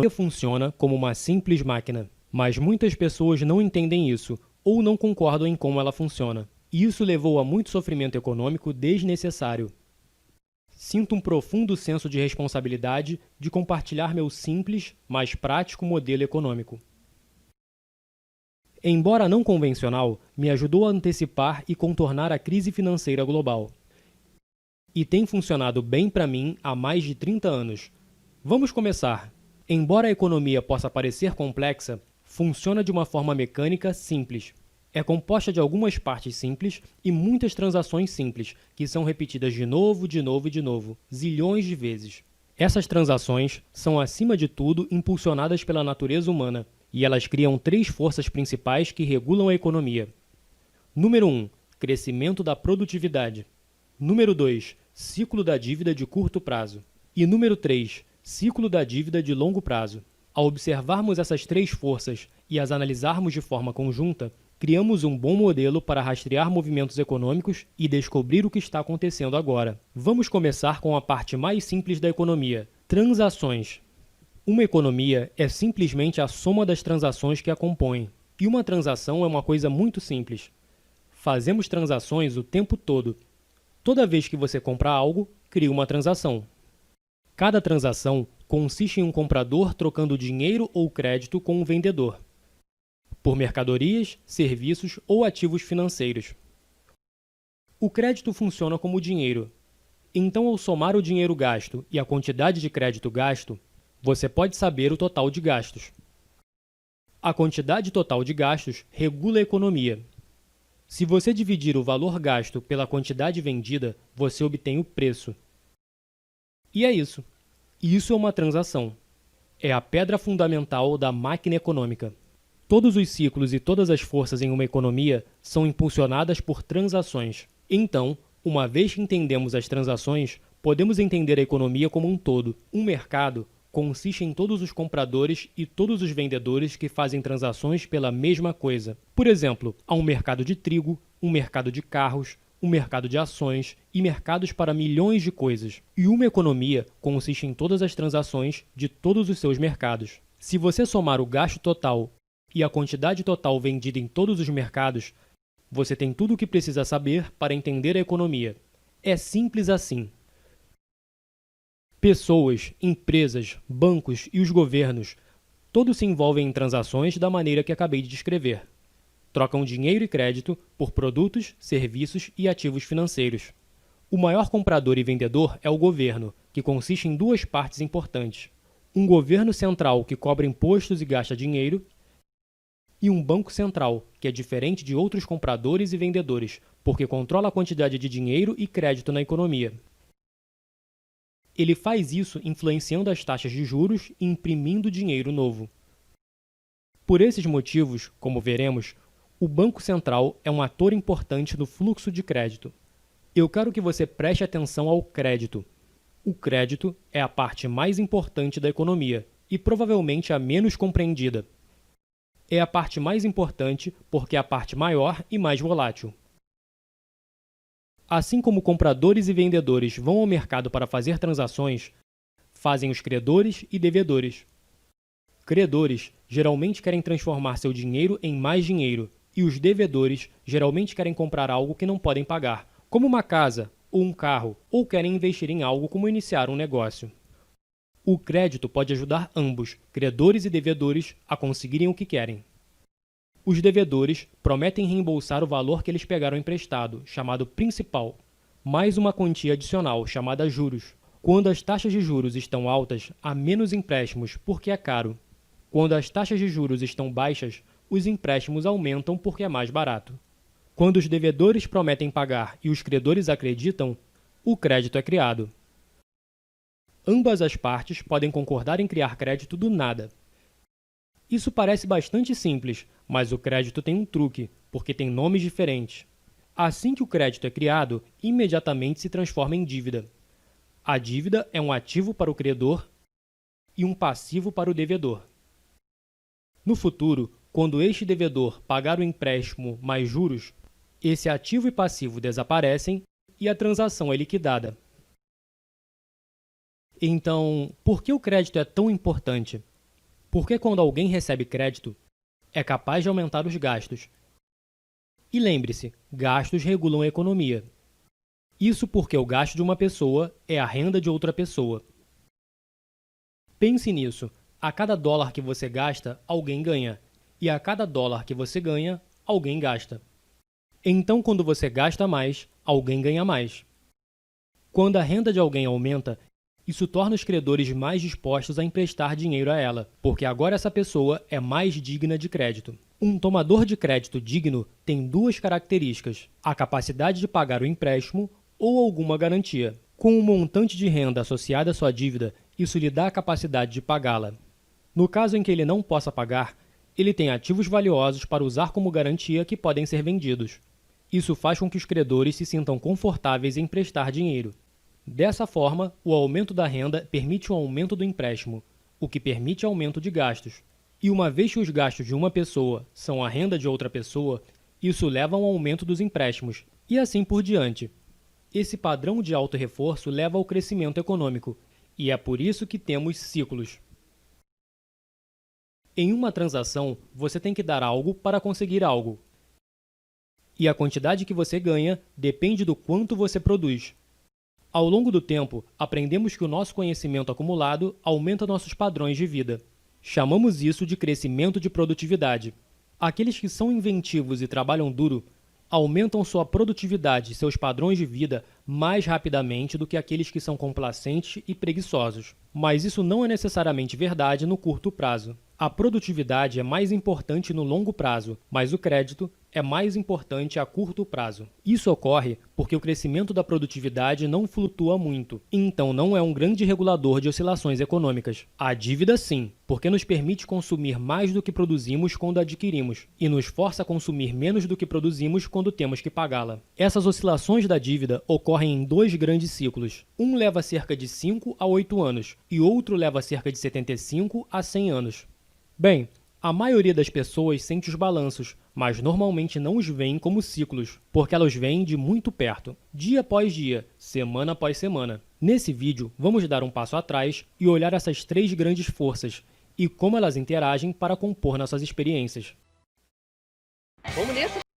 funciona como uma simples máquina, mas muitas pessoas não entendem isso ou não concordam em como ela funciona. E isso levou a muito sofrimento econômico desnecessário. Sinto um profundo senso de responsabilidade de compartilhar meu simples, mas prático modelo econômico. Embora não convencional, me ajudou a antecipar e contornar a crise financeira global. E tem funcionado bem para mim há mais de 30 anos. Vamos começar. Embora a economia possa parecer complexa, funciona de uma forma mecânica simples. É composta de algumas partes simples e muitas transações simples, que são repetidas de novo, zilhões de vezes. Essas transações são, acima de tudo, impulsionadas pela natureza humana, e elas criam 3 forças principais que regulam a economia. Número 1. Crescimento da produtividade. Número 2. Ciclo da dívida de curto prazo. E número 3. Ciclo da dívida de longo prazo. Ao observarmos essas 3 forças e as analisarmos de forma conjunta, criamos um bom modelo para rastrear movimentos econômicos e descobrir o que está acontecendo agora. Vamos começar com a parte mais simples da economia: transações. Uma economia é simplesmente a soma das transações que a compõem. E uma transação é uma coisa muito simples. Fazemos transações o tempo todo. Toda vez que você compra algo, cria uma transação. Cada transação consiste em um comprador trocando dinheiro ou crédito com um vendedor, por mercadorias, serviços ou ativos financeiros. O crédito funciona como dinheiro. Então, ao somar o dinheiro gasto e a quantidade de crédito gasto, você pode saber o total de gastos. A quantidade total de gastos regula a economia. Se você dividir o valor gasto pela quantidade vendida, você obtém o preço. E é isso. Isso é uma transação. É a pedra fundamental da máquina econômica. Todos os ciclos e todas as forças em uma economia são impulsionadas por transações. Então, uma vez que entendemos as transações, podemos entender a economia como um todo. Um mercado consiste em todos os compradores e todos os vendedores que fazem transações pela mesma coisa. Por exemplo, há um mercado de trigo, um mercado de carros, um mercado de ações e mercados para milhões de coisas. E uma economia consiste em todas as transações de todos os seus mercados. Se você somar o gasto total e a quantidade total vendida em todos os mercados, você tem tudo o que precisa saber para entender a economia. É simples assim. Pessoas, empresas, bancos e os governos, todos se envolvem em transações da maneira que acabei de descrever. Trocam dinheiro e crédito por produtos, serviços e ativos financeiros. O maior comprador e vendedor é o governo, que consiste em 2 partes importantes: um governo central que cobra impostos e gasta dinheiro, e um banco central, que é diferente de outros compradores e vendedores, porque controla a quantidade de dinheiro e crédito na economia. Ele faz isso influenciando as taxas de juros e imprimindo dinheiro novo. Por esses motivos, como veremos, o Banco Central é um ator importante no fluxo de crédito. Eu quero que você preste atenção ao crédito. O crédito é a parte mais importante da economia e provavelmente a menos compreendida. É a parte mais importante porque é a parte maior e mais volátil. Assim como compradores e vendedores vão ao mercado para fazer transações, fazem os credores e devedores. Credores geralmente querem transformar seu dinheiro em mais dinheiro, e os devedores geralmente querem comprar algo que não podem pagar, como uma casa ou um carro, ou querem investir em algo como iniciar um negócio. O crédito pode ajudar ambos, credores e devedores, a conseguirem o que querem. Os devedores prometem reembolsar o valor que eles pegaram emprestado, chamado principal, mais uma quantia adicional, chamada juros. Quando as taxas de juros estão altas, há menos empréstimos, porque é caro. Quando as taxas de juros estão baixas, os empréstimos aumentam porque é mais barato. Quando os devedores prometem pagar e os credores acreditam, o crédito é criado. Ambas as partes podem concordar em criar crédito do nada. Isso parece bastante simples, mas o crédito tem um truque, porque tem nomes diferentes. Assim que o crédito é criado, imediatamente se transforma em dívida. A dívida é um ativo para o credor e um passivo para o devedor. No futuro, quando este devedor pagar o empréstimo mais juros, esse ativo e passivo desaparecem e a transação é liquidada. Então, por que o crédito é tão importante? Porque quando alguém recebe crédito, é capaz de aumentar os gastos. E lembre-se, gastos regulam a economia. Isso porque o gasto de uma pessoa é a renda de outra pessoa. Pense nisso. A cada dólar que você gasta, alguém ganha. E a cada dólar que você ganha, alguém gasta. Então, quando você gasta mais, alguém ganha mais. Quando a renda de alguém aumenta, isso torna os credores mais dispostos a emprestar dinheiro a ela, porque agora essa pessoa é mais digna de crédito. Um tomador de crédito digno tem duas características: a capacidade de pagar o empréstimo ou alguma garantia. Com um montante de renda associado à sua dívida, isso lhe dá a capacidade de pagá-la. No caso em que ele não possa pagar, ele tem ativos valiosos para usar como garantia que podem ser vendidos. Isso faz com que os credores se sintam confortáveis em emprestar dinheiro. Dessa forma, o aumento da renda permite o aumento do empréstimo, o que permite aumento de gastos. E uma vez que os gastos de uma pessoa são a renda de outra pessoa, isso leva a um aumento dos empréstimos, e assim por diante. Esse padrão de auto-reforço leva ao crescimento econômico, e é por isso que temos ciclos. Em uma transação, você tem que dar algo para conseguir algo. E a quantidade que você ganha depende do quanto você produz. Ao longo do tempo, aprendemos que o nosso conhecimento acumulado aumenta nossos padrões de vida. Chamamos isso de crescimento de produtividade. Aqueles que são inventivos e trabalham duro aumentam sua produtividade e seus padrões de vida mais rapidamente do que aqueles que são complacentes e preguiçosos. Mas isso não é necessariamente verdade no curto prazo. A produtividade é mais importante no longo prazo, mas o crédito é mais importante a curto prazo. Isso ocorre porque o crescimento da produtividade não flutua muito, então não é um grande regulador de oscilações econômicas. A dívida sim, porque nos permite consumir mais do que produzimos quando adquirimos, e nos força a consumir menos do que produzimos quando temos que pagá-la. Essas oscilações da dívida ocorrem em dois grandes ciclos. Um leva cerca de 5 a 8 anos, e outro leva cerca de 75 a 100 anos. Bem, a maioria das pessoas sente os balanços, mas normalmente não os veem como ciclos, porque elas veem de muito perto, dia após dia, semana após semana. Nesse vídeo, vamos dar um passo atrás e olhar essas três grandes forças e como elas interagem para compor nossas experiências. Vamos nessa!